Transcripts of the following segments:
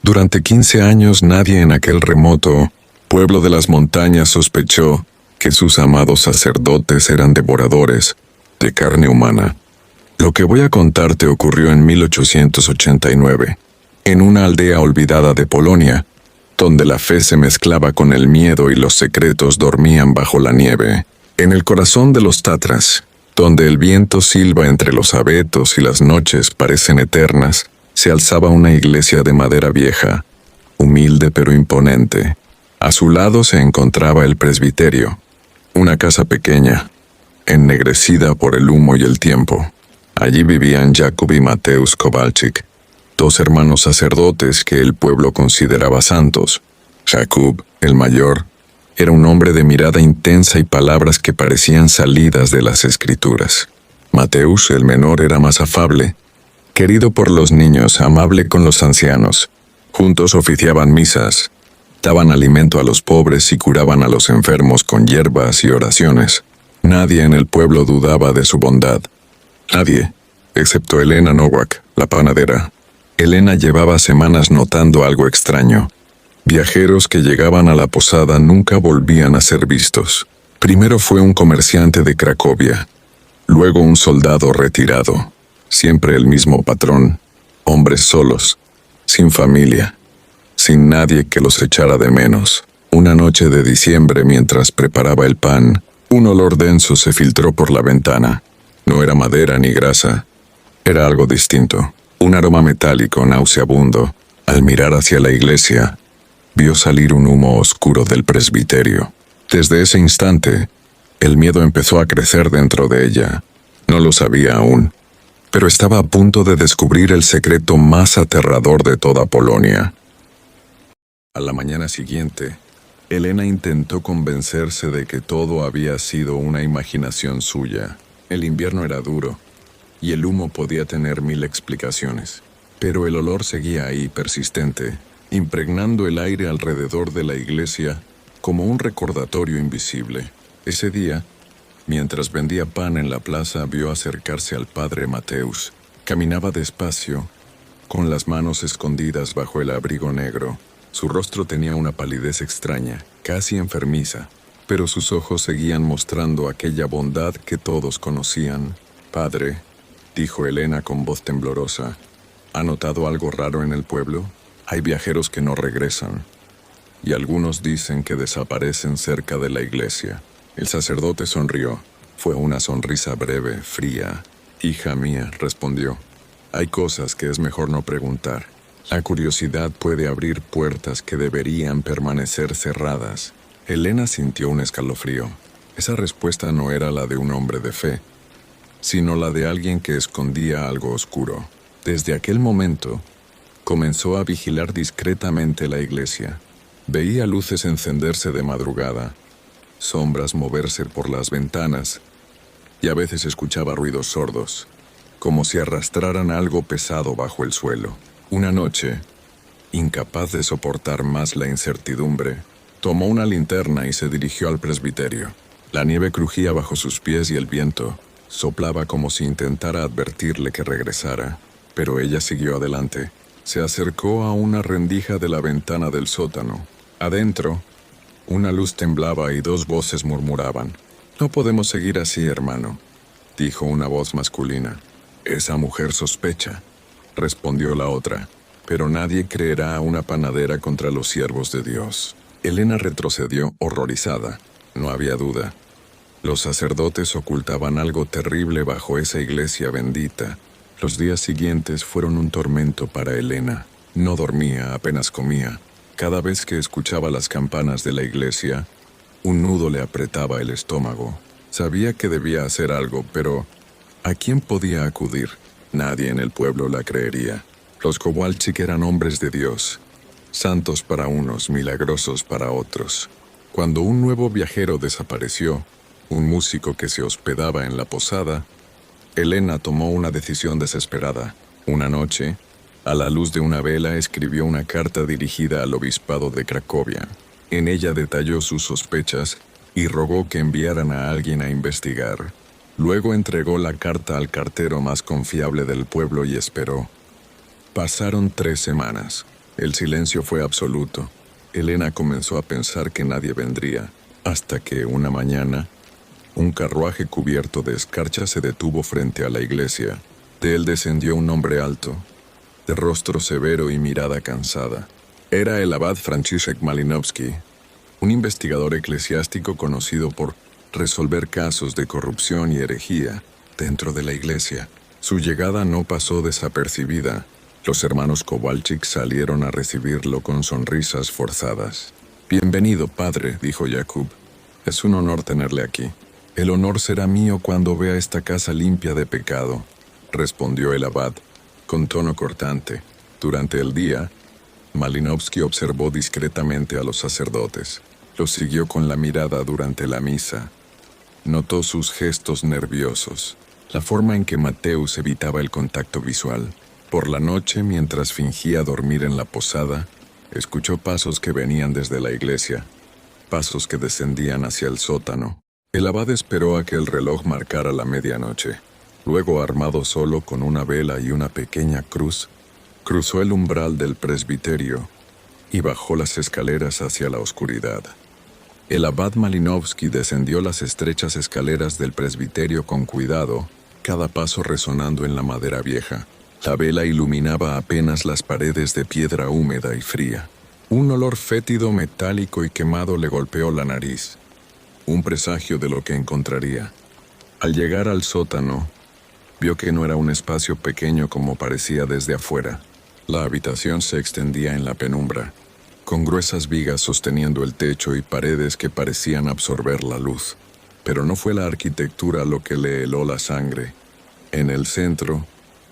Durante 15 años nadie en aquel remoto pueblo de las montañas sospechó que sus amados sacerdotes eran devoradores de carne humana. Lo que voy a contarte ocurrió en 1889, en una aldea olvidada de Polonia, donde la fe se mezclaba con el miedo y los secretos dormían bajo la nieve. En el corazón de los Tatras, donde el viento silba entre los abetos y las noches parecen eternas, se alzaba una iglesia de madera vieja, humilde pero imponente. A su lado se encontraba el presbiterio, una casa pequeña, ennegrecida por el humo y el tiempo. Allí vivían Jakub y Mateusz Kowalczyk, dos hermanos sacerdotes que el pueblo consideraba santos. Jakub, el mayor, era un hombre de mirada intensa y palabras que parecían salidas de las escrituras. Mateusz, el menor, era más afable, querido por los niños, amable con los ancianos. Juntos oficiaban misas, daban alimento a los pobres y curaban a los enfermos con hierbas y oraciones. Nadie en el pueblo dudaba de su bondad. Nadie, excepto Elena Nowak, la panadera. Elena llevaba semanas notando algo extraño. Viajeros que llegaban a la posada nunca volvían a ser vistos. Primero fue un comerciante de Cracovia, luego un soldado retirado. Siempre el mismo patrón, hombres solos, sin familia, sin nadie que los echara de menos. Una noche de diciembre, mientras preparaba el pan, un olor denso se filtró por la ventana. No era madera ni grasa, era algo distinto, un aroma metálico nauseabundo. Al mirar hacia la iglesia, vio salir un humo oscuro del presbiterio. Desde ese instante, el miedo empezó a crecer dentro de ella. No lo sabía aún, pero estaba a punto de descubrir el secreto más aterrador de toda Polonia. A la mañana siguiente, Elena intentó convencerse de que todo había sido una imaginación suya. El invierno era duro, y el humo podía tener 1000 explicaciones. Pero el olor seguía ahí, persistente, impregnando el aire alrededor de la iglesia como un recordatorio invisible. Ese día, mientras vendía pan en la plaza, vio acercarse al padre Mateusz. Caminaba despacio, con las manos escondidas bajo el abrigo negro. Su rostro tenía una palidez extraña, casi enfermiza, pero sus ojos seguían mostrando aquella bondad que todos conocían. «Padre», dijo Elena con voz temblorosa, «¿ha notado algo raro en el pueblo? Hay viajeros que no regresan, y algunos dicen que desaparecen cerca de la iglesia». El sacerdote sonrió. Fue una sonrisa breve, fría. «Hija mía», respondió, «hay cosas que es mejor no preguntar. La curiosidad puede abrir puertas que deberían permanecer cerradas». Elena sintió un escalofrío. Esa respuesta no era la de un hombre de fe, sino la de alguien que escondía algo oscuro. Desde aquel momento, comenzó a vigilar discretamente la iglesia. Veía luces encenderse de madrugada, sombras moverse por las ventanas, y a veces escuchaba ruidos sordos, como si arrastraran algo pesado bajo el suelo. Una noche, incapaz de soportar más la incertidumbre, tomó una linterna y se dirigió al presbiterio. La nieve crujía bajo sus pies y el viento soplaba como si intentara advertirle que regresara, pero ella siguió adelante. Se acercó a una rendija de la ventana del sótano. Adentro, una luz temblaba y 2 voces murmuraban. «No podemos seguir así, hermano», dijo una voz masculina. «Esa mujer sospecha», respondió la otra, «pero nadie creerá a una panadera contra los siervos de Dios». Elena retrocedió horrorizada. No había duda. Los sacerdotes ocultaban algo terrible bajo esa iglesia bendita. Los días siguientes fueron un tormento para Elena. No dormía, apenas comía. Cada vez que escuchaba las campanas de la iglesia, un nudo le apretaba el estómago. Sabía que debía hacer algo, pero ¿a quién podía acudir? Nadie en el pueblo la creería. Los Kowalczyk eran hombres de Dios, santos para unos, milagrosos para otros. Cuando un nuevo viajero desapareció, un músico que se hospedaba en la posada, Elena tomó una decisión desesperada. Una noche, a la luz de una vela, escribió una carta dirigida al obispado de Cracovia. En ella detalló sus sospechas y rogó que enviaran a alguien a investigar. Luego entregó la carta al cartero más confiable del pueblo y esperó. Pasaron 3 semanas. El silencio fue absoluto. Elena comenzó a pensar que nadie vendría, hasta que una mañana, un carruaje cubierto de escarcha se detuvo frente a la iglesia. De él descendió un hombre alto, de rostro severo y mirada cansada. Era el abad Franciszek Malinowski, un investigador eclesiástico conocido por resolver casos de corrupción y herejía dentro de la iglesia. Su llegada no pasó desapercibida. Los hermanos Kowalczyk salieron a recibirlo con sonrisas forzadas. «Bienvenido, padre», dijo Jakub. «Es un honor tenerle aquí». «El honor será mío cuando vea esta casa limpia de pecado», respondió el abad, con tono cortante. Durante el día, Malinowski observó discretamente a los sacerdotes. Los siguió con la mirada durante la misa. Notó sus gestos nerviosos, la forma en que Mateusz evitaba el contacto visual. Por la noche, mientras fingía dormir en la posada, escuchó pasos que venían desde la iglesia, pasos que descendían hacia el sótano. El abad esperó a que el reloj marcara la medianoche. Luego, armado solo con una vela y una pequeña cruz, cruzó el umbral del presbiterio y bajó las escaleras hacia la oscuridad. El abad Malinowski descendió las estrechas escaleras del presbiterio con cuidado, cada paso resonando en la madera vieja. La vela iluminaba apenas las paredes de piedra húmeda y fría. Un olor fétido, metálico y quemado le golpeó la nariz, un presagio de lo que encontraría. Al llegar al sótano, vio que no era un espacio pequeño como parecía desde afuera. La habitación se extendía en la penumbra, con gruesas vigas sosteniendo el techo y paredes que parecían absorber la luz. Pero no fue la arquitectura lo que le heló la sangre. En el centro,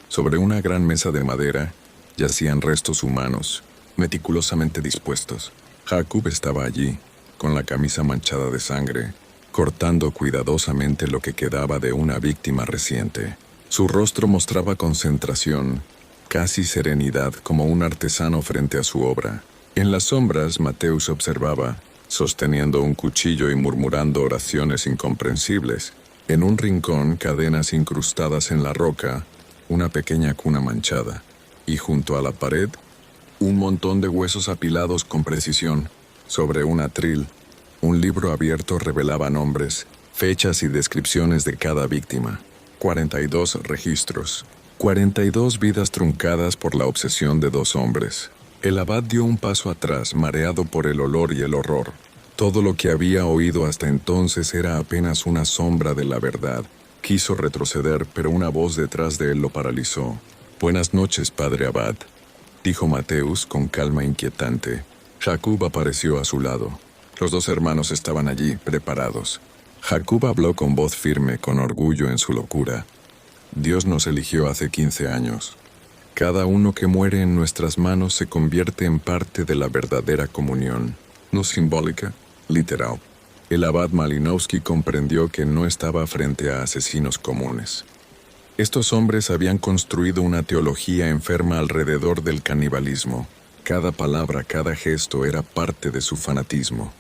sobre una gran mesa de madera, yacían restos humanos, meticulosamente dispuestos. Jakub estaba allí, con la camisa manchada de sangre, cortando cuidadosamente lo que quedaba de una víctima reciente. Su rostro mostraba concentración, casi serenidad, como un artesano frente a su obra. En las sombras, Mateusz observaba, sosteniendo un cuchillo y murmurando oraciones incomprensibles. En un rincón, cadenas incrustadas en la roca, una pequeña cuna manchada, y junto a la pared, un montón de huesos apilados con precisión. Sobre un atril, un libro abierto revelaba nombres, fechas y descripciones de cada víctima. 42 registros. 42 vidas truncadas por la obsesión de dos hombres. El abad dio un paso atrás, mareado por el olor y el horror. Todo lo que había oído hasta entonces era apenas una sombra de la verdad. Quiso retroceder, pero una voz detrás de él lo paralizó. «Buenas noches, padre abad», dijo Mateusz con calma inquietante. Jakub apareció a su lado. Los dos hermanos estaban allí, preparados. Jakub habló con voz firme, con orgullo en su locura. «Dios nos eligió hace 15 años. Cada uno que muere en nuestras manos se convierte en parte de la verdadera comunión. No simbólica, literal». El abad Malinowski comprendió que no estaba frente a asesinos comunes. Estos hombres habían construido una teología enferma alrededor del canibalismo. Cada palabra, cada gesto era parte de su fanatismo.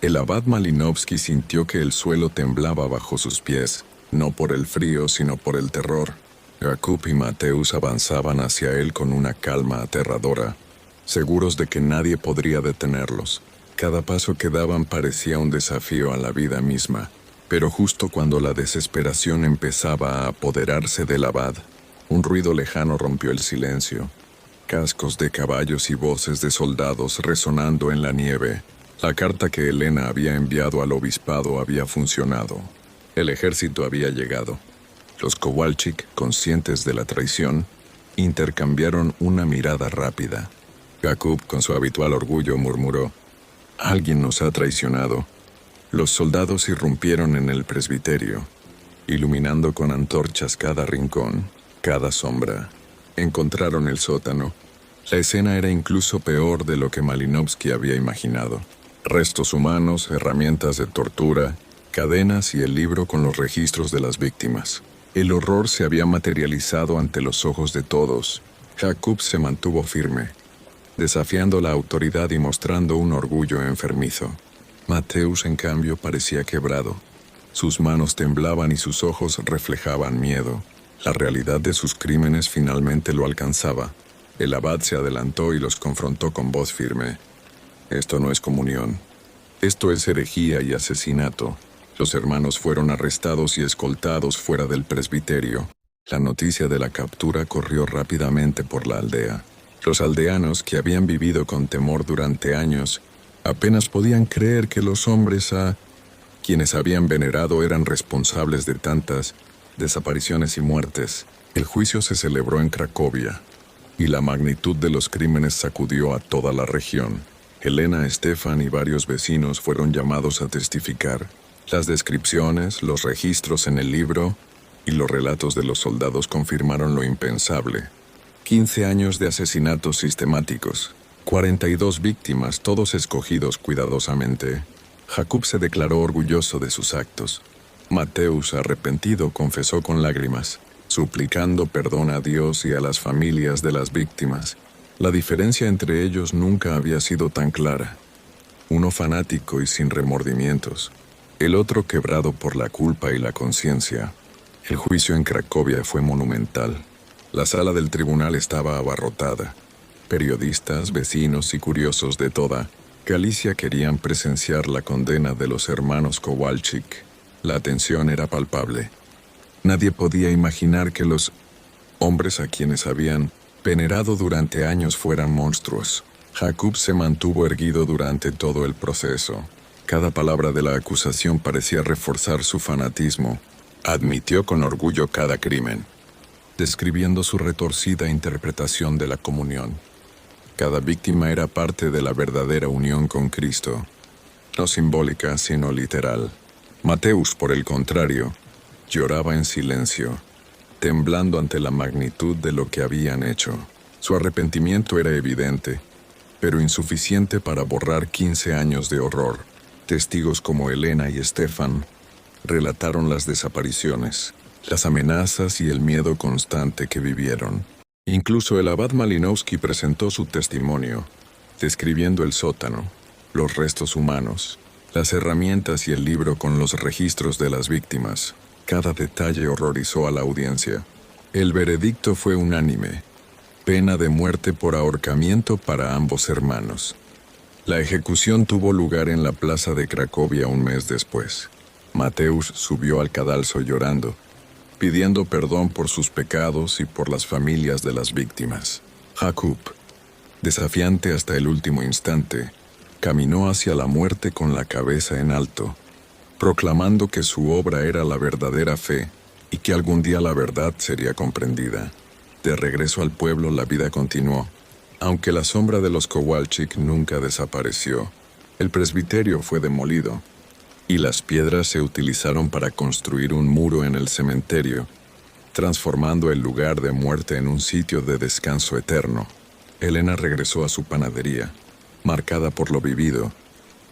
El abad Malinowski sintió que el suelo temblaba bajo sus pies, no por el frío, sino por el terror. Jakub y Mateusz avanzaban hacia él con una calma aterradora, seguros de que nadie podría detenerlos. Cada paso que daban parecía un desafío a la vida misma, pero justo cuando la desesperación empezaba a apoderarse del abad, un ruido lejano rompió el silencio. Cascos de caballos y voces de soldados resonando en la nieve. La carta que Elena había enviado al obispado había funcionado. El ejército había llegado. Los Kowalczyk, conscientes de la traición, intercambiaron una mirada rápida. Jakub, con su habitual orgullo, murmuró: «Alguien nos ha traicionado». Los soldados irrumpieron en el presbiterio, iluminando con antorchas cada rincón, cada sombra. Encontraron el sótano. La escena era incluso peor de lo que Malinowski había imaginado. Restos humanos, herramientas de tortura, cadenas y el libro con los registros de las víctimas. El horror se había materializado ante los ojos de todos. Jakub se mantuvo firme, desafiando la autoridad y mostrando un orgullo enfermizo. Mateusz, en cambio, parecía quebrado. Sus manos temblaban y sus ojos reflejaban miedo. La realidad de sus crímenes finalmente lo alcanzaba. El abad se adelantó y los confrontó con voz firme. Esto no es comunión. Esto es herejía y asesinato. Los hermanos fueron arrestados y escoltados fuera del presbiterio. La noticia de la captura corrió rápidamente por la aldea. Los aldeanos, que habían vivido con temor durante años, apenas podían creer que los hombres a quienes habían venerado eran responsables de tantas desapariciones y muertes. El juicio se celebró en Cracovia, y la magnitud de los crímenes sacudió a toda la región. Elena, Stefan y varios vecinos fueron llamados a testificar. Las descripciones, los registros en el libro y los relatos de los soldados confirmaron lo impensable. 15 años de asesinatos sistemáticos, 42 víctimas, todos escogidos cuidadosamente. Jakub se declaró orgulloso de sus actos. Mateusz, arrepentido, confesó con lágrimas, suplicando perdón a Dios y a las familias de las víctimas. La diferencia entre ellos nunca había sido tan clara. Uno fanático y sin remordimientos, el otro quebrado por la culpa y la conciencia. El juicio en Cracovia fue monumental. La sala del tribunal estaba abarrotada. Periodistas, vecinos y curiosos de toda Galicia querían presenciar la condena de los hermanos Kowalczyk. La atención era palpable. Nadie podía imaginar que los hombres a quienes habían venerado durante años fueran monstruos. Jakub se mantuvo erguido durante todo el proceso. Cada palabra de la acusación parecía reforzar su fanatismo. Admitió con orgullo cada crimen, describiendo su retorcida interpretación de la comunión. Cada víctima era parte de la verdadera unión con Cristo, no simbólica sino literal. Mateusz, por el contrario, lloraba en silencio, temblando ante la magnitud de lo que habían hecho. Su arrepentimiento era evidente, pero insuficiente para borrar 15 años de horror. Testigos como Elena y Stefan relataron las desapariciones, las amenazas y el miedo constante que vivieron. Incluso el abad Malinowski presentó su testimonio, describiendo el sótano, los restos humanos, las herramientas y el libro con los registros de las víctimas. Cada detalle horrorizó a la audiencia. El veredicto fue unánime: pena de muerte por ahorcamiento para ambos hermanos. La ejecución tuvo lugar en la plaza de Cracovia un mes después. Mateusz subió al cadalso llorando, pidiendo perdón por sus pecados y por las familias de las víctimas. Jakub, desafiante hasta el último instante, caminó hacia la muerte con la cabeza en alto, proclamando que su obra era la verdadera fe y que algún día la verdad sería comprendida. De regreso al pueblo, la vida continuó. Aunque la sombra de los Kowalczyk nunca desapareció, el presbiterio fue demolido y las piedras se utilizaron para construir un muro en el cementerio, transformando el lugar de muerte en un sitio de descanso eterno. Elena regresó a su panadería, marcada por lo vivido,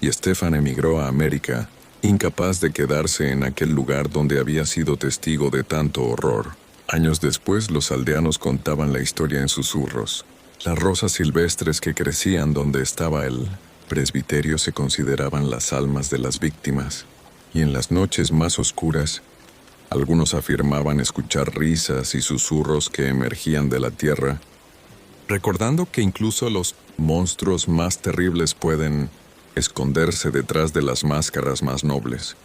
y Stefan emigró a América, incapaz de quedarse en aquel lugar donde había sido testigo de tanto horror. Años después, los aldeanos contaban la historia en susurros. Las rosas silvestres que crecían donde estaba el presbiterio se consideraban las almas de las víctimas, y en las noches más oscuras, algunos afirmaban escuchar risas y susurros que emergían de la tierra, recordando que incluso los monstruos más terribles pueden esconderse detrás de las máscaras más nobles.